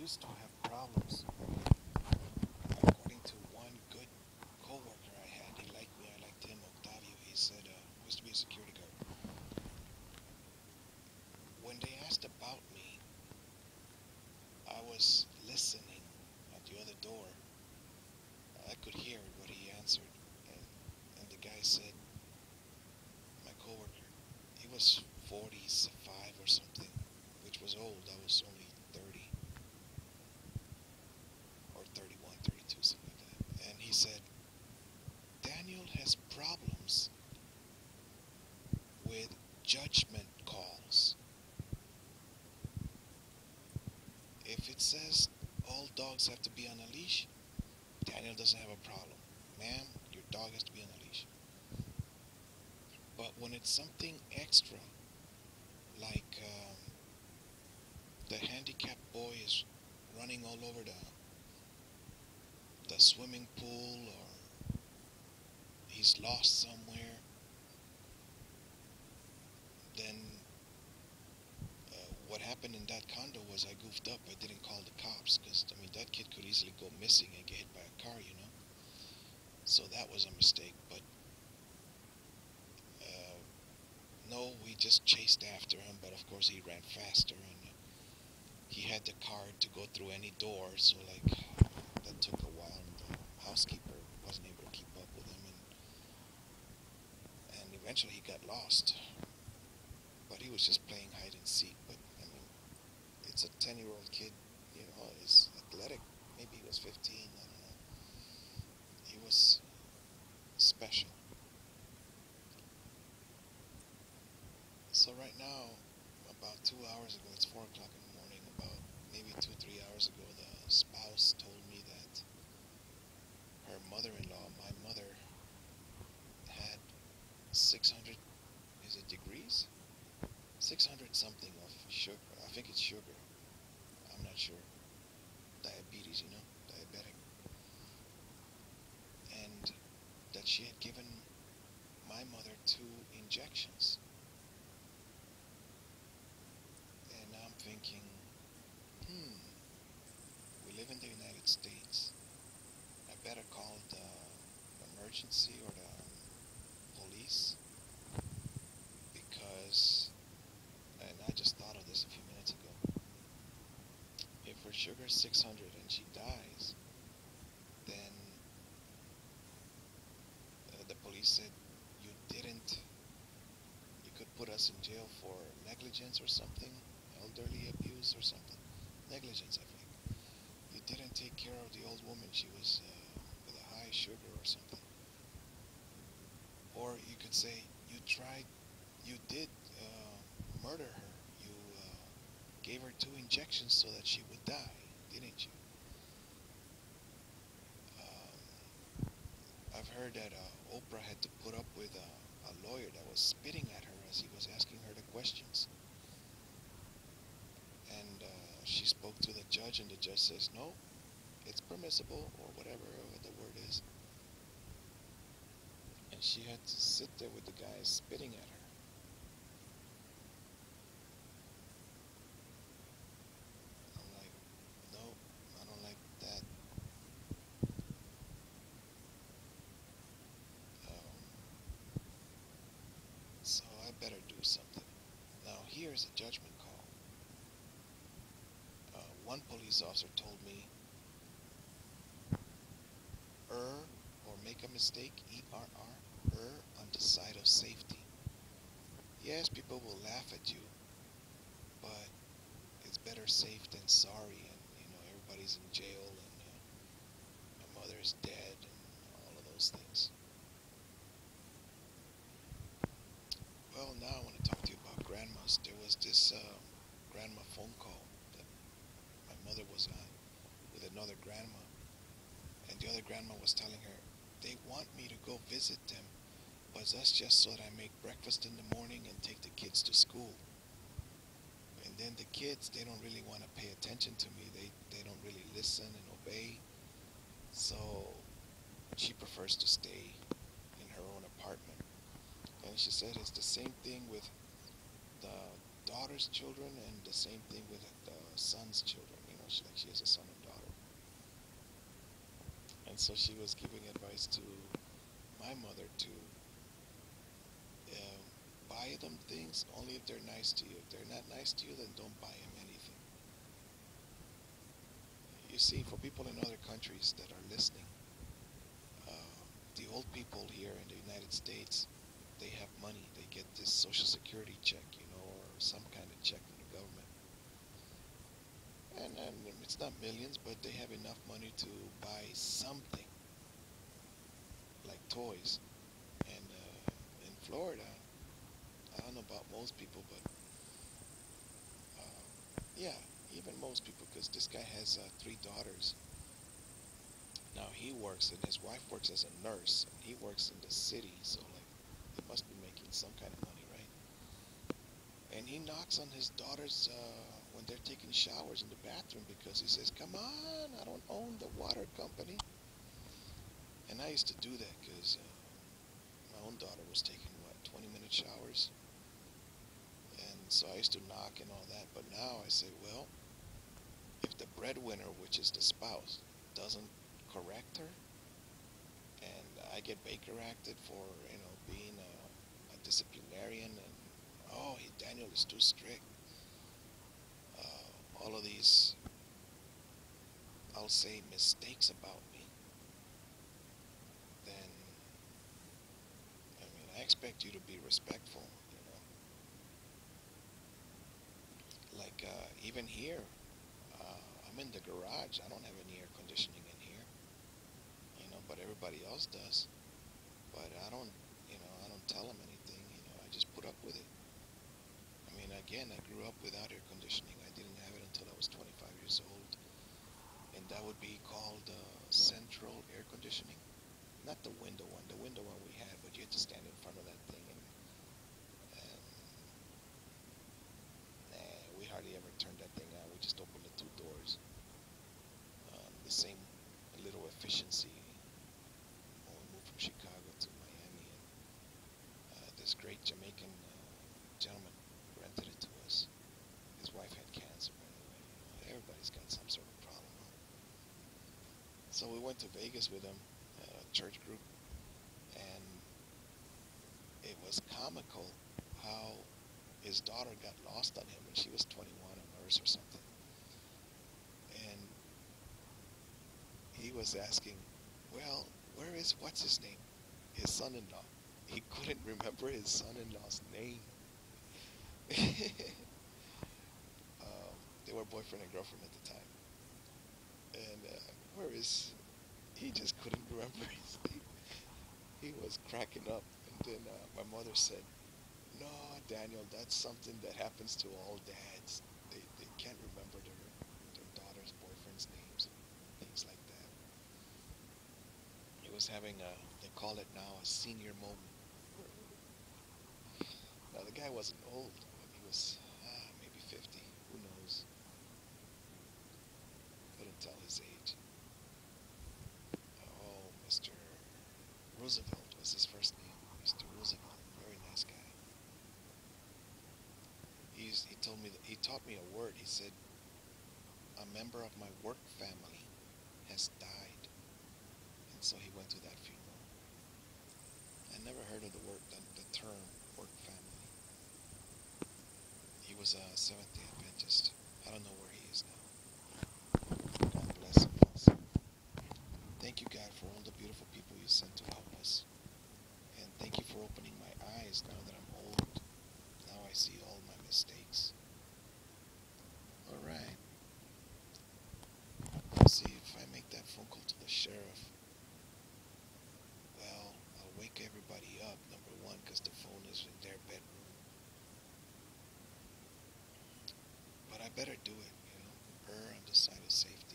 used to have problems. According to one good co-worker I had, he liked me, I liked him, Octavio. He said, I used to be a security guard. When they asked about me, I was listening at the other door. I could hear what he answered. And the guy said, my coworker, he was 45 or something, which was old. I was only 30 or 31, 32, something like that. And he said, Daniel has problems with judgment calls. If it says all dogs have to be on a leash, Daniel doesn't have a problem. Ma'am, your dog has to be on a leash. But when it's something extra, like the handicapped boy is running all over the swimming pool, or he's lost somewhere, then what happened in that condo was I goofed up. I didn't call the cops because, I mean, that kid could easily go missing and get hit by a car, you know. So that was a mistake. But no, we just chased after him. But of course, he ran faster, and he had the card to go through any door. So like that took a while, and the housekeeper wasn't able to keep up with him, and eventually he got lost. But he was just playing hide and seek. But I mean, it's a 10-year-old kid, you know, he's athletic. Maybe he was 15, I don't know. He was special. So right now, about 2 hours ago, it's 4 o'clock in the morning, about maybe 2, 3 hours ago, the spouse told me that her mother-in-law, my mother, had 600, is it degrees? 600 something of sugar. I think it's sugar. I'm not sure. Diabetes, you know, diabetic. And that she had given my mother 2 injections. And I'm thinking, we live in the United States. I better call the emergency or the police, because, and I just thought of this a few minutes ago, if her sugar is 600 and she dies, then the police said you could put us in jail for negligence or something, elderly abuse or something. Negligence, I think. You didn't take care of the old woman. She was with a high sugar or something. Or you could say you did murder her. You gave her 2 injections so that she would die, didn't you? I've heard that Oprah had to put up with a lawyer that was spitting at her as he was asking her the questions. And she spoke to the judge, and the judge says, no, it's permissible, or whatever the word is. And she had to sit there with the guy spitting at her. I'm like, no, I don't like that. So I better do something. Now here's a judgment call. One police officer told me, err or make a mistake, ERR, err on the side of safety. Yes, people will laugh at you, but it's better safe than sorry, and you know, everybody's in jail, and my mother is dead, and all of those things. Well, now I want to talk to you about grandmas. There was this grandma phone call that my mother was on with another grandma, and the other grandma was telling her, they want me to go visit them, but that's just so that I make breakfast in the morning and take the kids to school. And then the kids, they don't really want to pay attention to me. They don't really listen and obey. So she prefers to stay in her own apartment. And she said it's the same thing with the daughter's children and the same thing with the son's children. You know, like she has a son and daughter. And so she was giving advice to my mother to um, buy them things only if they're nice to you. If they're not nice to you, then don't buy them anything. You see, for people in other countries that are listening, uh, the old people here in the United States, they have money. They get this Social Security check, or some kind of check from the government. And it's not millions, but they have enough money to buy something like toys. And in Florida, I don't know about most people, but yeah, even most people, because this guy has 3 daughters. Now he works, and his wife works as a nurse, and he works in the city, so like he must be making some kind of money, right? And he knocks on his daughters when they're taking showers in the bathroom because he says, "Come on, I don't own the water company." And I used to do that because my own daughter was taking, what, 20-minute showers? And so I used to knock and all that. But now I say, well, if the breadwinner, which is the spouse, doesn't correct her, and I get Baker acted for, being a disciplinarian, and Daniel is too strict. All of these, I'll say, mistakes about me, then I expect you to be respectful. Like even here, I'm in the garage. I don't have any air conditioning in here, but everybody else does. But I don't tell them anything. I just put up with it. Again, I grew up without air conditioning. I didn't have it until I was 25 years old, and that would be called central air conditioning. Not the window one. The window one we had, but you had to stand in front of that thing, and nah, we hardly ever turned that thing on. We just opened the 2 doors. The same little efficiency when we moved from Chicago to Miami, and this great Jamaican gentleman rented it to us. His wife had cancer, by the way. Everybody's got some sort of problem. Huh? So we went to Vegas with him, a church group, and it was comical how his daughter got lost on him when she was 21, a nurse or something. And he was asking, well, where is, what's his name? His son-in-law. He couldn't remember his son-in-law's name. They were boyfriend and girlfriend at the time. And where is, he just couldn't remember his name. He was cracking up. And then my mother said, no, Daniel, that's something that happens to all dads. They can't remember their daughter's boyfriend's names and things like that. He was having they call it now a senior moment. Now, the guy wasn't old. He was maybe 50. Who knows? Couldn't tell his age. Oh, Mr. Roosevelt was his first name. Mr. Roosevelt. Very nice guy. He told me that he taught me a word. He said, a member of my work family has died. And so he went to that funeral. I never heard of the term work family. He was a Seventh-day Adventist. I don't know where he is now. God bless him. Also. Thank you, God, for all the beautiful people you sent to help us. And thank you for opening my eyes now that I'm old. Now I see all my mistakes. All right. Let's see if I make that phone call to the sheriff. Well, I'll wake everybody up, number one, because the phone is in their bedroom. But I better do it, err on the side of safety.